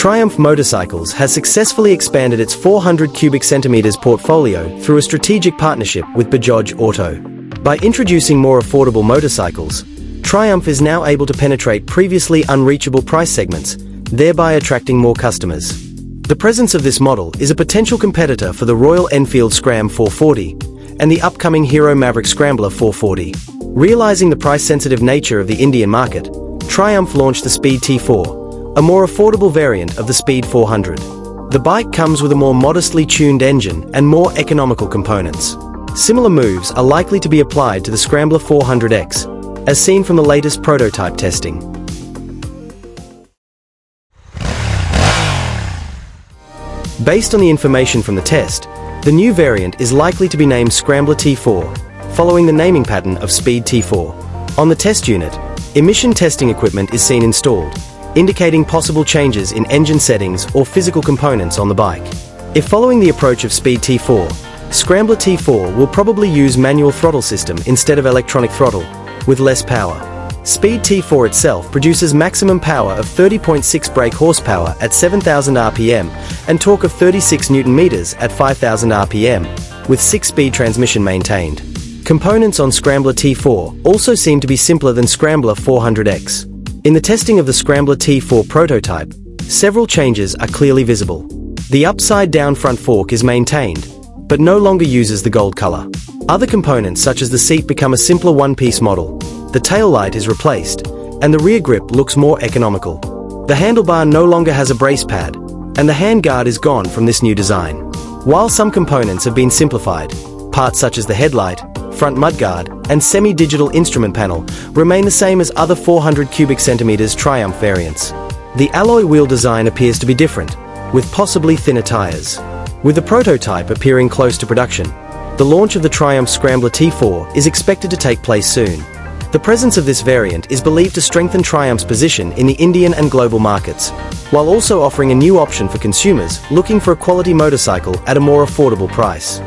Triumph Motorcycles has successfully expanded its 400 cubic centimeters portfolio through a strategic partnership with Bajaj Auto. By introducing more affordable motorcycles, Triumph is now able to penetrate previously unreachable price segments, thereby attracting more customers. The presence of this model is a potential competitor for the Royal Enfield Scram 440 and the upcoming Hero Maverick Scrambler 440. Realizing the price-sensitive nature of the Indian market, Triumph launched the Speed T4, a more affordable variant of the Speed 400. The bike comes with a more modestly tuned engine and more economical components. Similar moves are likely to be applied to the Scrambler 400X, as seen from the latest prototype testing. Based on the information from the test, the new variant is likely to be named Scrambler T4, following the naming pattern of Speed T4. On the test unit, emission testing equipment is seen installed, indicating possible changes in engine settings or physical components on the bike. If following the approach of Speed T4, Scrambler T4 will probably use manual throttle system instead of electronic throttle, with less power. Speed T4 itself produces maximum power of 30.6 brake horsepower at 7,000 RPM and torque of 36 Nm at 5,000 RPM, with 6-speed transmission maintained. Components on Scrambler T4 also seem to be simpler than Scrambler 400X. In the testing of the Scrambler T4 prototype, several changes are clearly visible. The upside-down front fork is maintained, but no longer uses the gold color. Other components such as the seat become a simpler one-piece model, the taillight is replaced, and the rear grip looks more economical. The handlebar no longer has a brace pad, and the handguard is gone from this new design. While some components have been simplified, parts such as the headlight, front mudguard, and semi-digital instrument panel remain the same as other 400 cubic centimeters Triumph variants. The alloy wheel design appears to be different, with possibly thinner tires. With the prototype appearing close to production, the launch of the Triumph Scrambler T4 is expected to take place soon. The presence of this variant is believed to strengthen Triumph's position in the Indian and global markets, while also offering a new option for consumers looking for a quality motorcycle at a more affordable price.